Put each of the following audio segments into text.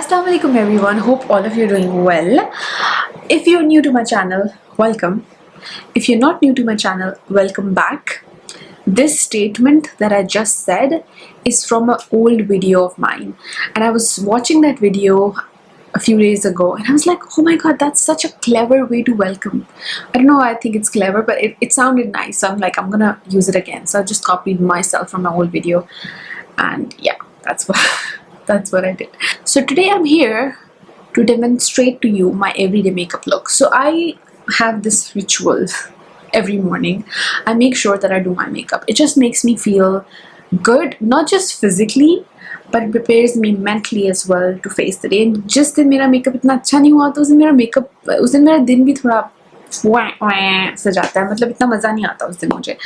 Assalamu alaikum everyone, hope all of you are doing well. If you're new to my channel, welcome. If you're not new to my channel, welcome back. This statement that I just said is from an old video of mine, and I was watching that video a few days ago and I was like, oh my god, that's such a clever way to welcome. I don't know why I think it's clever, but it sounded nice, so I'm like, I'm gonna use it again. So I just copied myself from my old video, and yeah, that's what that's what I did. So today I'm here to demonstrate to you my everyday makeup look. So I have this ritual every morning. I make sure that I do my makeup. It just makes me feel good, not just physically, but it prepares me mentally as well to face the day. And जिस दिन मेरा makeup इतना अच्छा नहीं हुआ तो उस दिन मेरा दिन भी थोड़ा सा जाता है, मतलब इतना मज़ा नहीं आता उस दिन मुझे.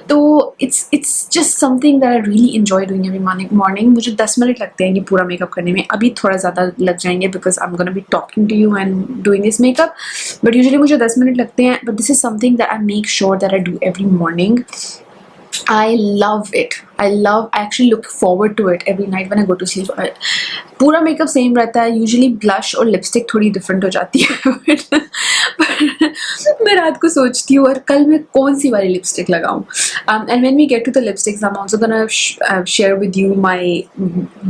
तो it's just something that I really enjoy doing every morning. मुझे 10 मिनट लगते हैं ये पूरा मेकअप करने में. अभी थोड़ा ज़्यादा लग जाएंगे because I'm gonna be talking to you and doing this makeup, but usually मुझे 10 मिनट लगते हैं. But this is something that I make sure that I do every morning. I love it. I actually look forward to it every night when I go to sleep. पूरा makeup same रहता है. Usually blush और lipstick थोड़ी different हो जाती है मैं रात को सोचती हूँ और कल मैं कौन सी वाली लिपस्टिक लगाऊँ. And when we get to the lipsticks, I'm also gonna share with you my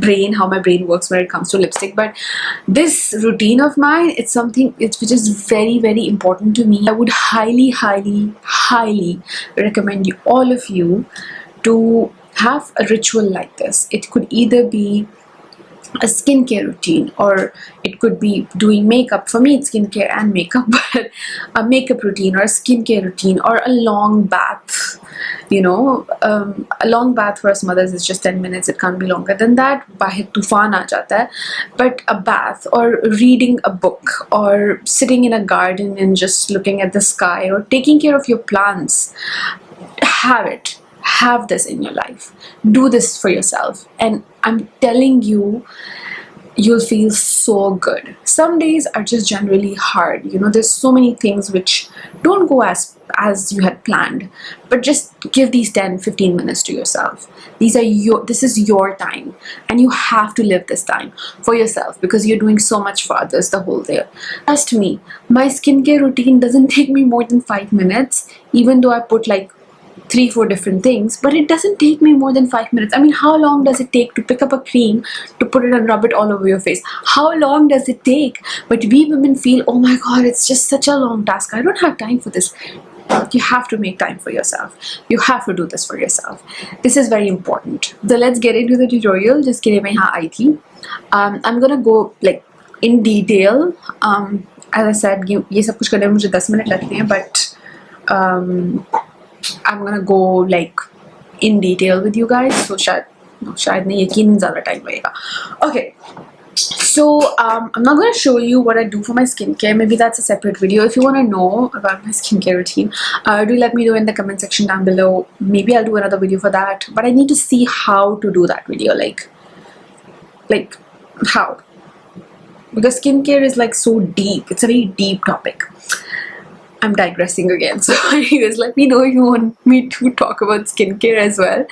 brain, how my brain works when it comes to lipstick. But this routine of mine, it's something which is very, very important to me. I would highly, highly, highly recommend you, all of you, to have a ritual like this. It could either be a skincare routine, or it could be doing makeup. For me, it's skincare and makeup, but a makeup routine or a skincare routine, or a long bath. You know, a long bath for us mothers is just 10 minutes. It can't be longer than that. Bahir tufan aa jata hai. But a bath, or reading a book, or sitting in a garden and just looking at the sky, or taking care of your plants, have this in your life. Do this for yourself, and I'm telling you, you'll feel so good. Some days are just generally hard. You know, there's so many things which don't go as you had planned, but just give these 10-15 minutes to yourself. This is your time, and you have to live this time for yourself, because you're doing so much for others the whole day. Trust me, my skincare routine doesn't take me more than 5 minutes, even though I put like 3-4 different things, but it doesn't take me more than 5 minutes. I mean, how long does it take to pick up a cream, to put it and rub it all over your face? How long does it take? But we women feel, oh my god, it's just such a long task. I don't have time for this. You have to make time for yourself. You have to do this for yourself. This is very important. So let's get into the tutorial. Just kidding, मैं यहाँ आई थी. I'm gonna go like in detail. As I said, ये सब कुछ करने में मुझे 10 minute लगते हैं, but I'm gonna go like in detail with you guys. So शायद नहीं, यकीन ज़्यादा time लगेगा. Okay. So I'm not going to show you what I do for my skincare. Maybe that's a separate video. If you want to know about my skincare routine, do let me know in the comment section down below. Maybe I'll do another video for that. But I need to see how to do that video. Like how? Because skincare is like so deep. It's a very deep topic. I'm digressing again. So anyways, let me know if you want me to talk about skincare as well.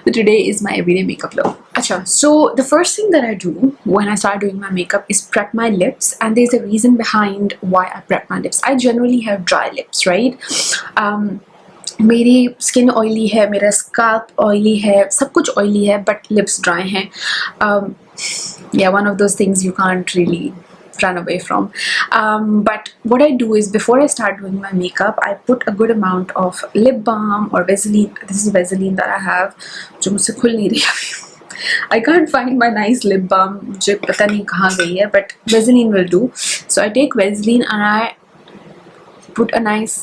But today is my everyday makeup look. Acha, so the first thing that I do when I start doing my makeup is prep my lips. And there's a reason behind why I prep my lips. I generally have dry lips, right? मेरी skin oily है, मेरा scalp oily है, सब कुछ oily है, but lips dry हैं. Yeah, one of those things you can't really run away from. But what I do is, before I start doing my makeup, I put a good amount of lip balm or Vaseline. This is Vaseline that I have, जो मुझसे खुल नहीं रही अभी. I can't find my nice lip balm. मुझे पता नहीं कहाँ गई है, but Vaseline will do. So I take Vaseline and I put a nice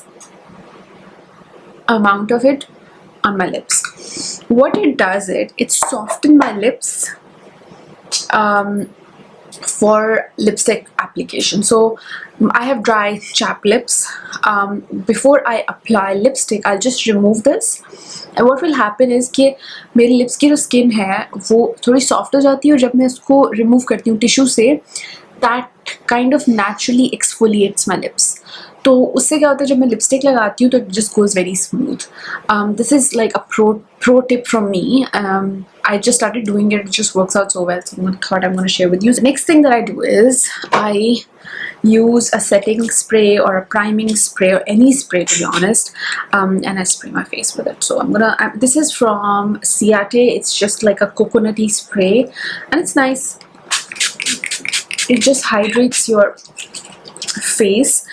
amount of it on my lips. What it does, it softens my lips for lipstick application. So I have dry chapped lips. Before I apply lipstick, I'll just remove this, and what will happen is कि मेरी lips की जो skin है वो थोड़ी soft हो जाती है, और जब मैं उसको remove करती हूँ tissue से, that kind of naturally exfoliates my lips. तो उससे क्या होता है, जब मैं लिपस्टिक लगाती हूँ तो it just goes very smooth. This is like a pro tip from me. I just started doing it. It just works out so well. So I thought I'm going to share with you. The next thing that I do is I use a setting spray or a priming spray or any spray, to be honest, and I spray my face with it. So this is from Ciate. It's just like a coconutty spray, and it's nice. It just hydrates your face.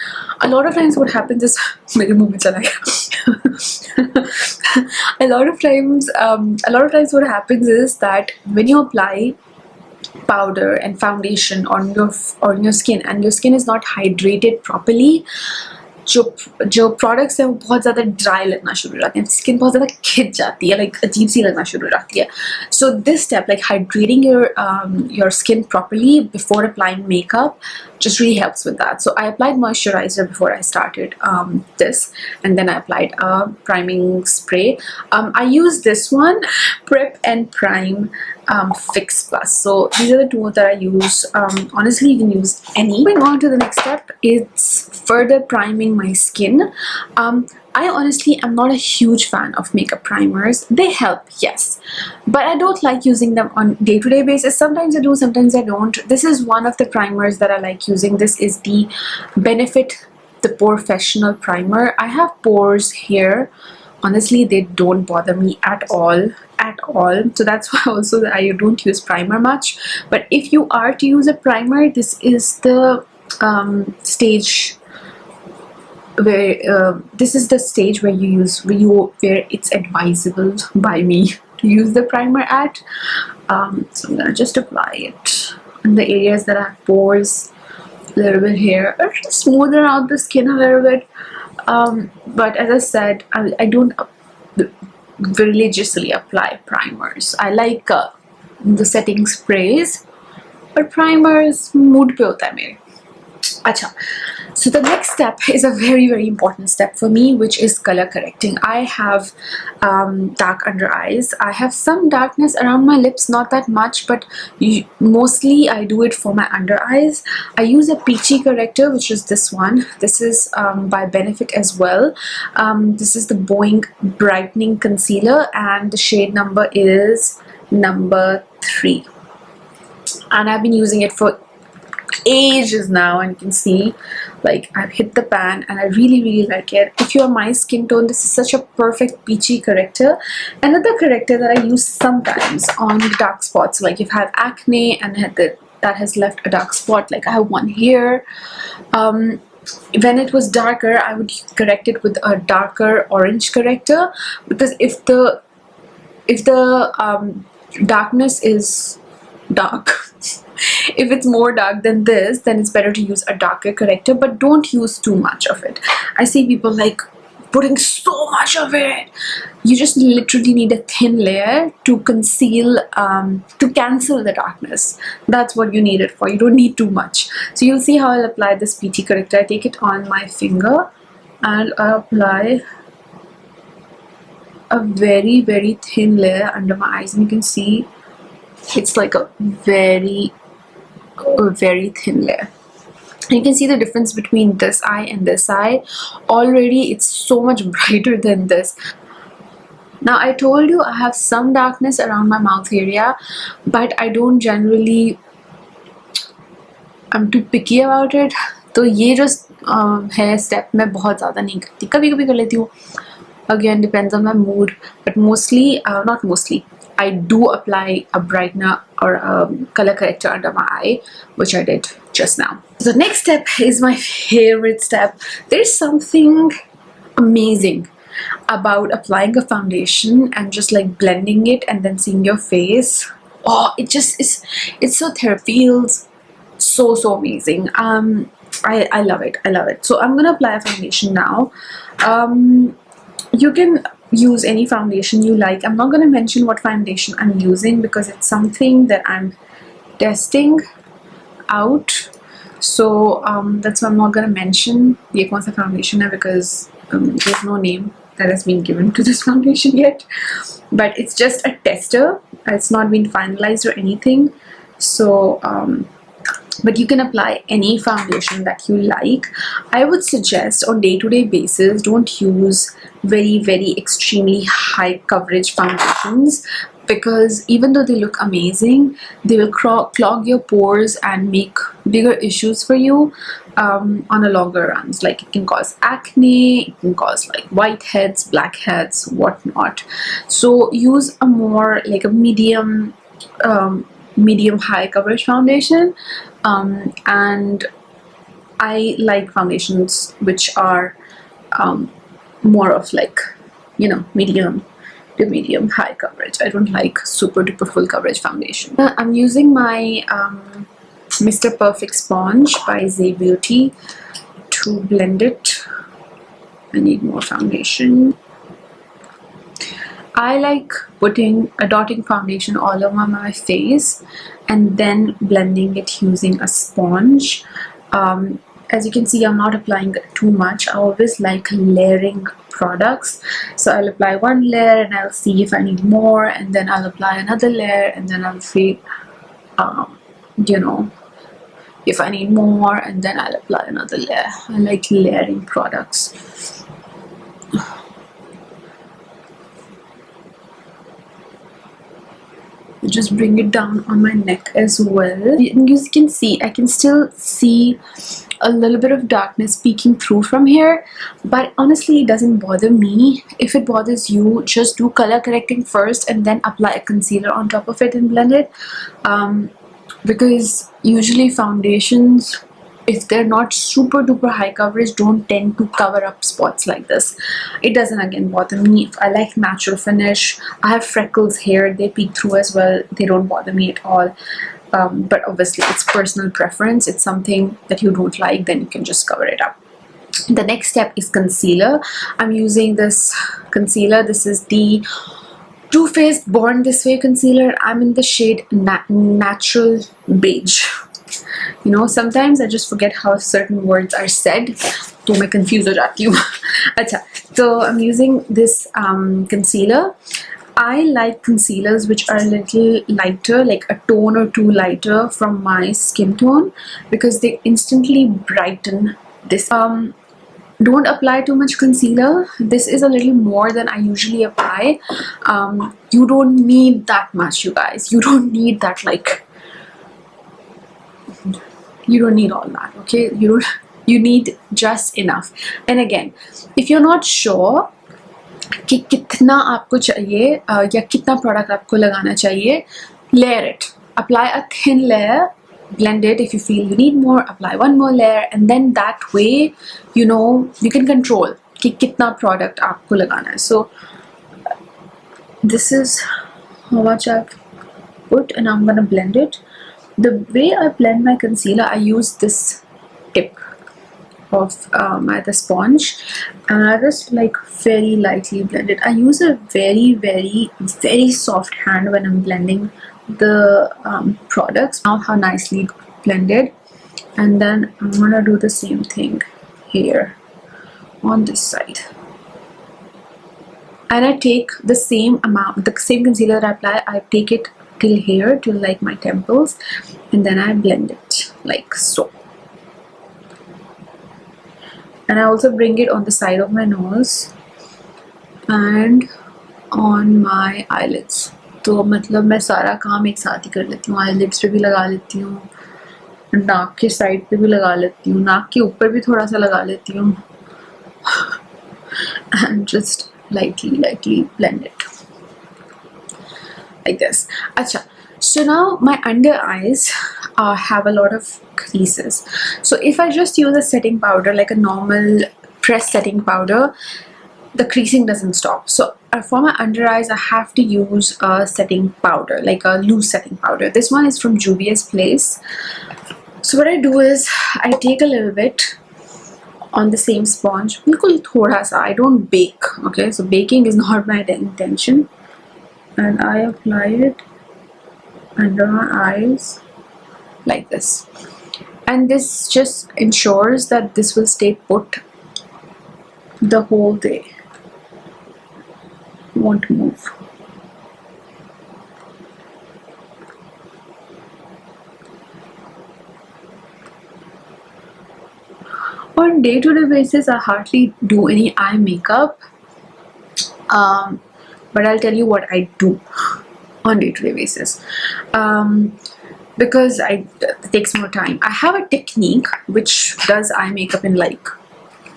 A lot of times what happens is मेरे मुंह में चला गया. a lot of times what happens is that when you apply powder and foundation on your skin and your skin is not hydrated properly, जो products हैं वो बहुत ज़्यादा dry लगना शुरू हो जाते हैं, skin बहुत ज़्यादा खिंच जाती है, like अजीब सी लगना शुरू हो जाती है. So this step, like hydrating your skin properly before applying makeup, just really helps with that. So I applied moisturizer before I started this, and then I applied a priming spray. I use this one, Prep and Prime Fix Plus. So these are the two that I use. Honestly, you can use any. Moving on to the next step, it's further priming my skin. I honestly am not a huge fan of makeup primers. They help, yes, but I don't like using them on day-to-day basis. Sometimes I do, sometimes I don't. This is one of the primers that I like using. This is the Benefit the Porefessional Primer. I have pores here. Honestly, they don't bother me at all. So that's why also I don't use primer much. But if you are to use a primer, this is the stage where where it's advisable by me to use the primer at. So I'm gonna just apply it in the areas that have pores, a little bit here, or just smoothen out the skin a little bit. But as I said, I don't religiously apply primers. I like the setting sprays, but primers mood pe hota hai mere. Acha. So the next step is a very, very important step for me, which is color correcting. I have dark under eyes. I have some darkness around my lips, not that much, but mostly I do it for my under eyes. I use a peachy corrector, which is this one. This is by Benefit as well. This is the Boeing Brightening Concealer, and the shade number is number 3. And I've been using it for ages now, and you can see like I've hit the pan and I really, really like it. If you're my skin tone, this is such a perfect peachy corrector. Another corrector that I use sometimes on dark spots, like if I have acne and that has left a dark spot, like I have one here, when it was darker, I would correct it with a darker orange corrector, because if the darkness is dark, if it's more dark than this, then it's better to use a darker corrector, but don't use too much of it. I see people like putting so much of it. You just literally need a thin layer to conceal, to cancel the darkness. That's what you need it for. You don't need too much. So you'll see how I'll apply this peachy corrector. I take it on my finger and I apply a very, very thin layer under my eyes, and you can see it's like a very thin layer. You can see the difference between this eye and this eye. Already it's so much brighter than this. Now I told you I have some darkness around my mouth area, but I don't generally, I'm too picky about it. तो ये जो है step मैं बहुत ज़्यादा नहीं करती, कभी कभी कर लेती हूँ. Again, depends on my mood, but mostly, not mostly, I do apply a brightener or a color corrector under my eye, which I did just now. The next step is my favorite step. There's something amazing about applying a foundation and just like blending it and then seeing your face. Oh, it just is, it's so therapeutic. Feels so amazing. I love it. I love it. So I'm gonna apply a foundation now. You can use any foundation you like. I'm not going to mention what foundation I'm using because it's something that I'm testing out. So that's why I'm not going to mention ye kaun sa foundation hai, because there's no name that has been given to this foundation yet. But it's just a tester. It's not been finalized or anything. So but you can apply any foundation that you like. I would suggest on day-to-day basis, don't use very, very extremely high coverage foundations, because even though they look amazing, they will clog your pores and make bigger issues for you on a longer runs. Like it can cause acne, it can cause like whiteheads, blackheads, whatnot. So use a more like a medium high coverage foundation, and I like foundations which are more of like, you know, medium to medium high coverage. I don't like super duper full coverage foundation. I'm using my Mr. Perfect sponge by Zay Beauty to blend it. I need more foundation. I like putting a dotting foundation all over my face and then blending it using a sponge. As you can see, I'm not applying too much. I always like layering products. So I'll apply one layer and I'll see if I need more, and then I'll apply another layer, and then I'll see, you know, if I need more, and then I'll apply another layer. I like layering products. Just bring it down on my neck as well. You can see, I can still see a little bit of darkness peeking through from here, but honestly it doesn't bother me. If it bothers you, just do color correcting first and then apply a concealer on top of it and blend it, because usually foundations, if they're not super duper high coverage, don't tend to cover up spots like this. It doesn't again bother me. I like natural finish. I have freckles here, they peek through as well. They don't bother me at all. But obviously it's personal preference. It's something that you don't like, then you can just cover it up. The next step is concealer. I'm using this concealer. This is the Too Faced Born This Way concealer. I'm in the shade Natural Beige. You know, sometimes I just forget how certain words are said, तो मैं confused हो जाती हूँ. अच्छा, so I'm using this concealer. I like concealers which are a little lighter, like a tone or two lighter from my skin tone, because they instantly brighten this. Don't apply too much concealer. This is a little more than I usually apply. You don't need that much, you guys. You don't need that, like, you don't need all that, okay? You need just enough. And again, if you're not sure कि कितना आपको चाहिए या कितना product आपको लगाना चाहिए, layer it. Apply a thin layer, blend it. If you feel you need more, apply one more layer, and then that way, you know, you can control कि कितना product आपको लगाना है. So this is how much I've put, and I'm gonna blend it. The way I blend my concealer, I use this tip of the sponge, and I just like very lightly blend it. I use a very soft hand when I'm blending the products. Now how nicely blended, and then I'm gonna do the same thing here on this side. And I take the same amount, the same concealer that I apply, I take it till here, till like my temples, and then I blend it like so. And I also bring it on the side of my nose and on my eyelids. तो मतलब मैं सारा काम एक साथ ही कर लेती हूँ. eyelids पे भी लगा लेती हूँ, नाक के साइड पे भी लगा लेती हूँ, नाक के ऊपर भी थोड़ा सा लगा लेती हूँ, and just lightly blend it like this. Acha, so now my under eyes have a lot of creases. So if I just use a setting powder, like a normal pressed setting powder, the creasing doesn't stop. So for my under eyes, I have to use a setting powder, like a loose setting powder. This one is from Juvia's Place. So what I do is I take a little bit on the same sponge, बिल्कुल थोड़ा सा. I don't bake, okay? So baking is not my intention, and I apply it under my eyes like this. And this just ensures that this will stay put the whole day. Won't move. On day-to-day basis, I hardly do any eye makeup, but I'll tell you what I do. on day-to-day basis. Because it takes more time. I have a technique which does eye makeup in like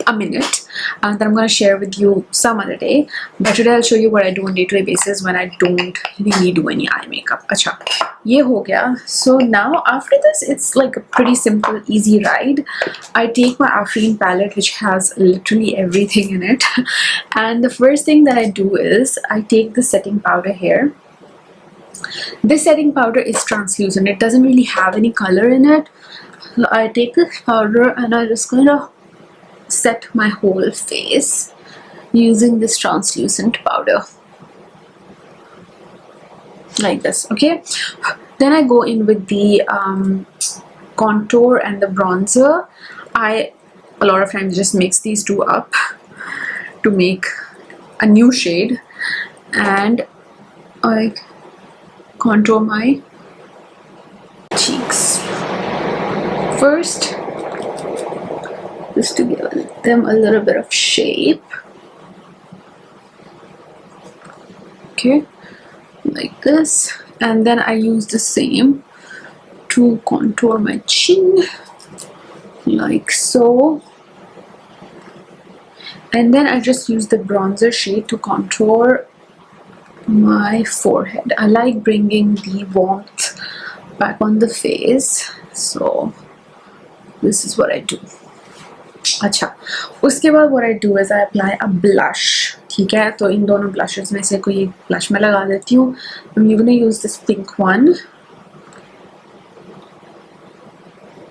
a minute that I'm going to share with you some other day, but today I'll show you what I do on day-to-day basis when I don't really do any eye makeup. Acha, ye ho gaya. So now after this, it's like a pretty simple, easy ride. I take my Afreen palette, which has literally everything in it, and the first thing that I do is I take the setting powder here. This setting powder is translucent. It doesn't really have any color in it. So I take this powder and I just kind of set my whole face using this translucent powder like this. Okay, then I go in with the contour and the bronzer. I a lot of times just mix these two up to make a new shade, and I contour my cheeks first, just to give them a little bit of shape. Okay, like this, and then I use the same to contour my chin like so, and then I just use the bronzer shade to contour my forehead. I like bringing the warmth back on the face, so this is what I do. अच्छा, उसके बाद what I do is I apply a blush. ठीक है, तो इन दोनों blushes में से कोई एक blush मैं लगा देती हूँ. I'm gonna use this pink one.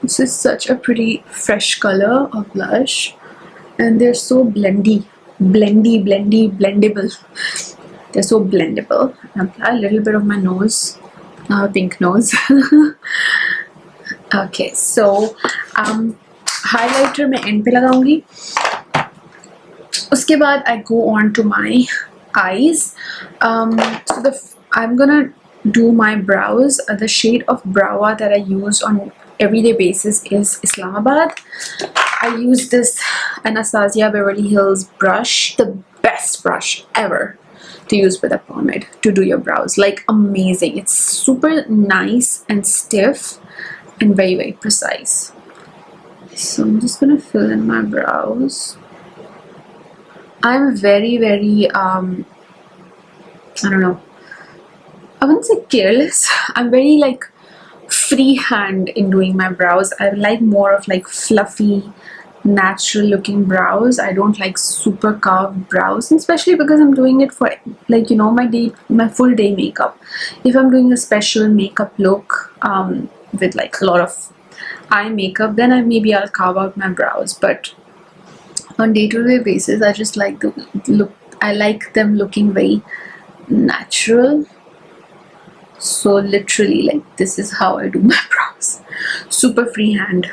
This is such a pretty fresh color of blush, and they're so blendable. They're so blendable. I apply a little bit of my nose, pink nose. Okay, so highlighter मैं end पे लगाऊंगी. उसके बाद I go on to my eyes. So I'm gonna do my brows. The shade of brow that I use on everyday basis is Islamabad. I use this Anastasia Beverly Hills brush, the best brush ever to use with a pomade to do your brows. Like amazing. It's super nice and stiff and very, very precise. So I'm just gonna fill in my brows. I'm very, very I don't know, I wouldn't say careless. I'm very like freehand in doing my brows. I like more of like fluffy, natural looking brows. I don't like super carved brows, especially because I'm doing it for like, you know, my full day makeup. If I'm doing a special makeup look with like a lot of eye makeup, then I'll carve out my brows. But on day-to-day basis, I just like the look. I like them looking very natural. So literally, like, this is how I do my brows. Super freehand.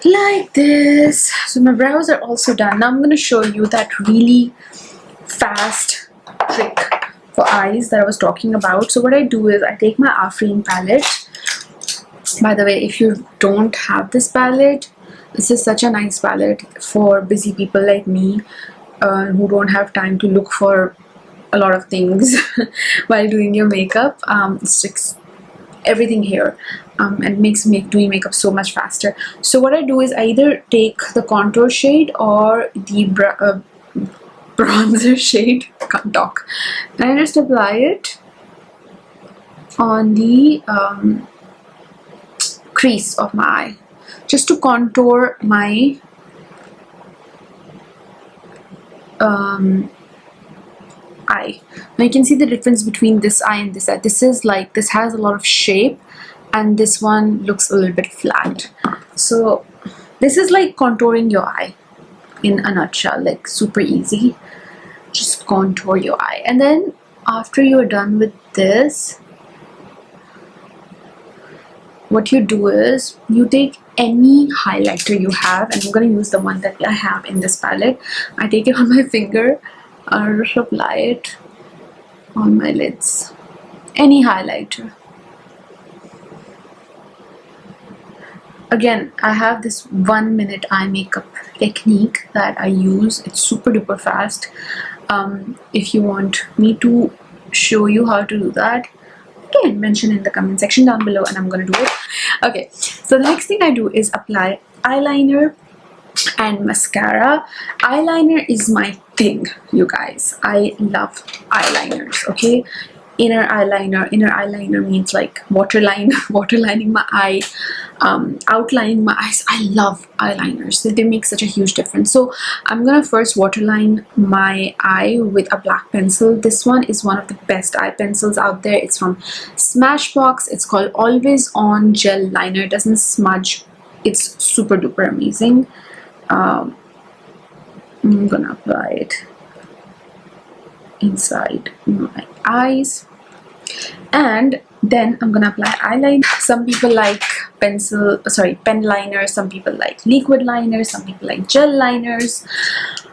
Like this. So my brows are also done. Now I'm going to show you that really fast trick for eyes that I was talking about. So what I do is I take my Afreen palette. By the way, if you don't have this palette, this is such a nice palette for busy people like me who don't have time to look for a lot of things while doing your makeup. It's just everything here and makes doing makeup so much faster. So what I do is I either take the contour shade or the bronzer shade, can't talk, and I just apply it on the crease of my eye, just to contour my eye. Now you can see the difference between this eye and this eye. This is like, this has a lot of shape and this one looks a little bit flat. So this is like contouring your eye in a nutshell, like super easy. Just contour your eye, and then after you're done with this, what you do is you take any highlighter you have, and I'm going to use the one that I have in this palette. I take it on my finger, I'll just apply it on my lids. Any highlighter. Again, I have this 1 minute eye makeup technique that I use. It's super duper fast. If you want me to show you how to do that, again, mention in the comment section down below and I'm gonna do it. Okay, so the next thing I do is apply eyeliner and mascara. Eyeliner is my thing, you guys. I love eyeliners. Okay, inner eyeliner means like waterline waterlining my eye, outlining my eyes. I love eyeliners. They make such a huge difference. So I'm gonna first waterline my eye with a black pencil. This one is one of the best eye pencils out there. It's from Smashbox. It's called Always On Gel Liner. It doesn't smudge. It's super duper amazing. I'm gonna apply it inside my eyes, and then I'm gonna apply eyeliner. Some people like pen liners, some people like liquid liners, some people like gel liners.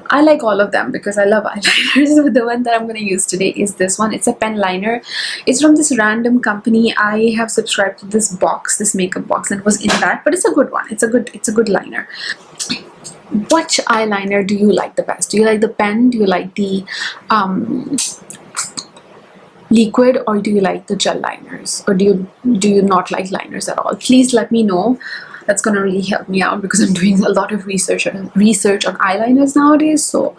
I like all of them because I love eyeliners. But the one that I'm going to use today is this one. It's a pen liner. It's from this random company. I have subscribed to this box, this makeup box, and it was in that, but it's a good one. It's a good liner. Which eyeliner do you like the best? Do you like the pen? Do you like the liquid, or do you like the gel liners, or do you not like liners at all? Please let me know. That's gonna really help me out because I'm doing a lot of research on eyeliners nowadays, so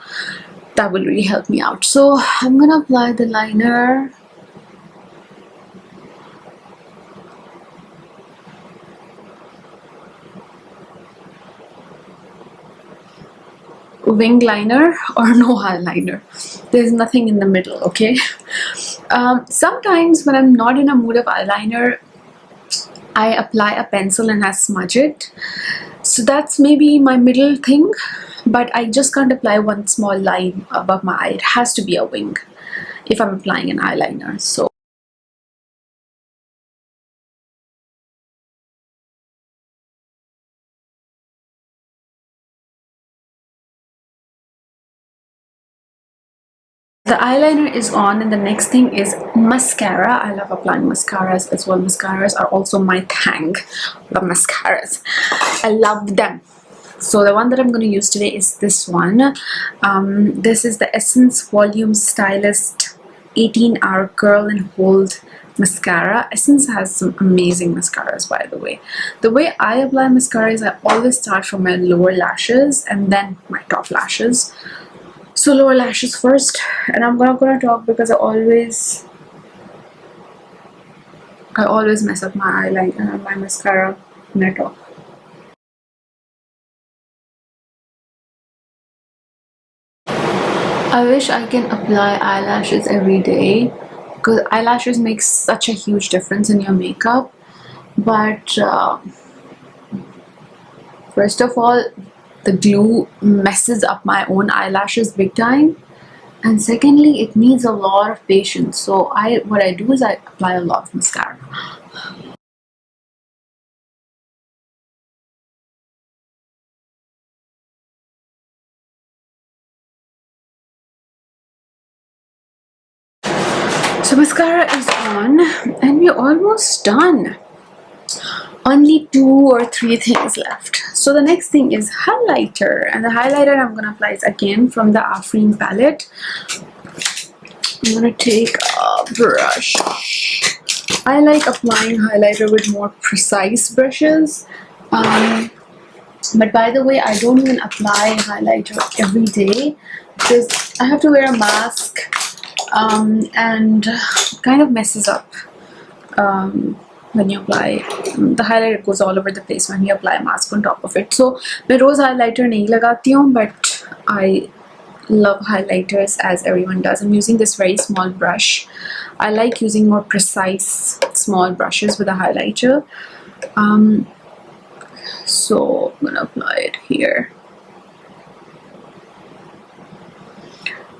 that will really help me out. So I'm gonna apply the liner. Wing liner or no eyeliner. There's nothing in the middle, okay? Sometimes when I'm not in a mood of eyeliner, I apply a pencil and I smudge it. So that's maybe my middle thing, but I just can't apply one small line above my eye. It has to be a wing if I'm applying an eyeliner. So the eyeliner is on, and the next thing is mascara. I love applying mascaras as well. Mascaras are also my thing. The mascaras, I love them. So the one that I'm going to use today is this one. This is the Essence Volume Stylist 18-Hour Curl and Hold Mascara. Essence has some amazing mascaras, by the way. The way I apply mascara is I always start from my lower lashes and then my top lashes. So lower lashes first, and I'm not gonna talk because I always mess up my eyeliner, my mascara when I talk. I wish I can apply eyelashes every day because eyelashes make such a huge difference in your makeup. But first of all, the glue messes up my own eyelashes big time, and secondly, it needs a lot of patience. So what I do is I apply a lot of mascara. So mascara is on and we're almost done. Only 2 or 3 things left. So the next thing is highlighter, and the highlighter I'm gonna apply is again from the Afreen palette. I'm gonna take a brush. I like applying highlighter with more precise brushes. But by the way, I don't even apply highlighter every day because I have to wear a mask, and kind of messes up when you apply. The highlighter goes all over the place when you apply a mask on top of it. So मैं रोज highlighter नहीं लगाती हूँ, but I love highlighters as everyone does. I'm using this very small brush. I like using more precise small brushes with a highlighter. So I'm gonna apply it here.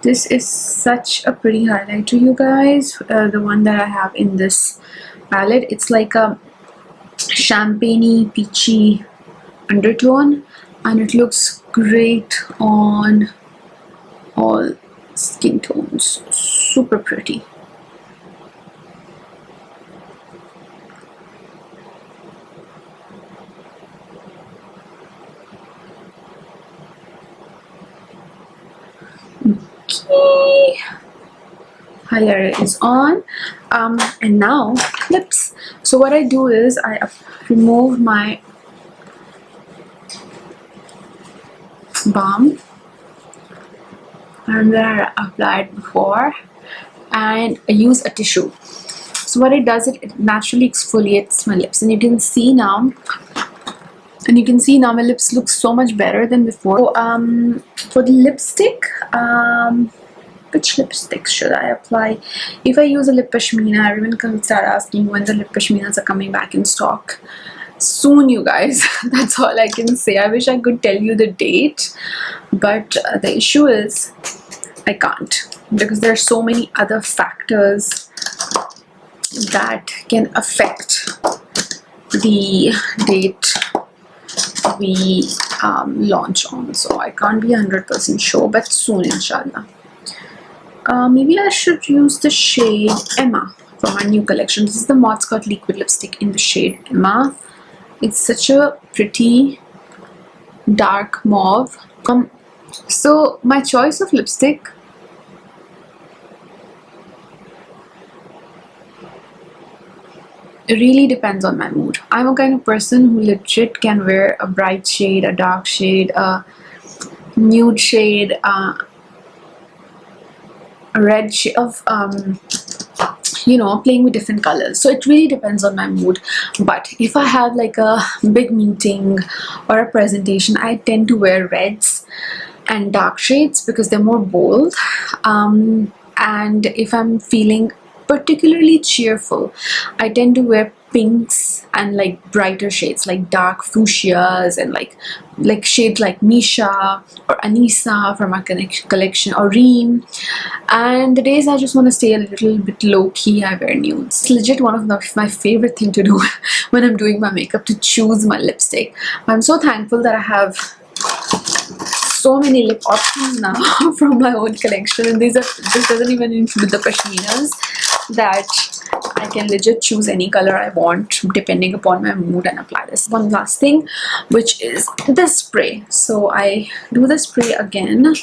This is such a pretty highlighter, you guys. The one that I have in this palette, it's like a champagne-y, peachy undertone, and it looks great on all skin tones. Super pretty. Okay. highlighter is on. And now lips. So what I do is I remove my balm and then I applied before, and I use a tissue. So what it does, it naturally exfoliates my lips, and you can see now my lips look so much better than before. So, for the lipstick, which lipstick should I apply? If I use a lip pashmina, everyone can start asking when the lip pashminas are coming back in stock. Soon, you guys. That's all I can say. I wish I could tell you the date, but the issue is I can't, because there are so many other factors that can affect the date we launch on. So I can't be 100% sure, but soon, inshallah. Maybe I should use the shade Emma from my new collection. This is the Mod Scott liquid lipstick in the shade Emma. It's such a pretty dark mauve. So my choice of lipstick, it really depends on my mood. I'm a kind of person who legit can wear a bright shade, a dark shade, a nude shade, a red shade of playing with different colors. So it really depends on my mood. But if I have like a big meeting or a presentation, I tend to wear reds and dark shades because they're more bold. And if I'm feeling particularly cheerful, I tend to wear pinks and like brighter shades like dark fuchsias and like shades like Misha or Anissa from our collection, or Reem. And the days I just want to stay a little bit low-key, I wear nudes. It's legit one of my favorite thing to do when I'm doing my makeup, to choose my lipstick. I'm so thankful that I have so many lip options now from my own collection, and this doesn't even include the pashminas, that I can legit choose any color I want depending upon my mood and apply this. One last thing, which is the spray. So I do the spray again.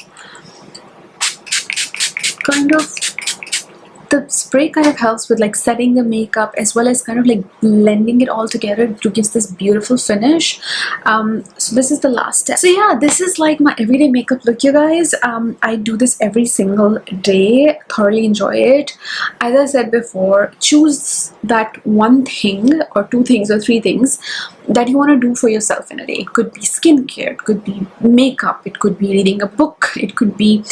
The spray kind of helps with like setting the makeup as well as kind of like blending it all together to give this beautiful finish. So this is the last step. So yeah, this is like my everyday makeup look, you guys. I do this every single day, thoroughly enjoy it. As I said before, choose that one thing or two things or three things that you want to do for yourself in a day. It could be skincare, it could be makeup, it could be reading a book, it could be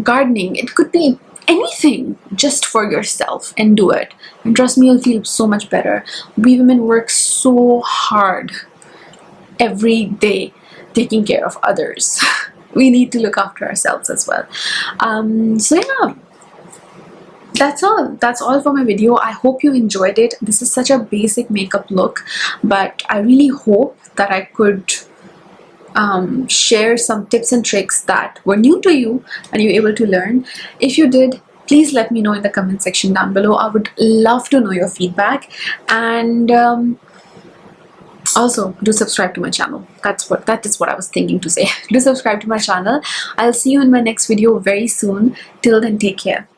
gardening, it could be anything just for yourself, and do it, and trust me, you'll feel so much better. We women work so hard every day taking care of others. We need to look after ourselves as well. So yeah, that's all for my video. I hope you enjoyed it. This is such a basic makeup look, but I really hope that I could share some tips and tricks that were new to you and you're able to learn. If you did, please let me know in the comment section down below. I would love to know your feedback, and also do subscribe to my channel. That is what I was thinking to say. Do subscribe to my channel. I'll see you in my next video very soon. Till then, take care.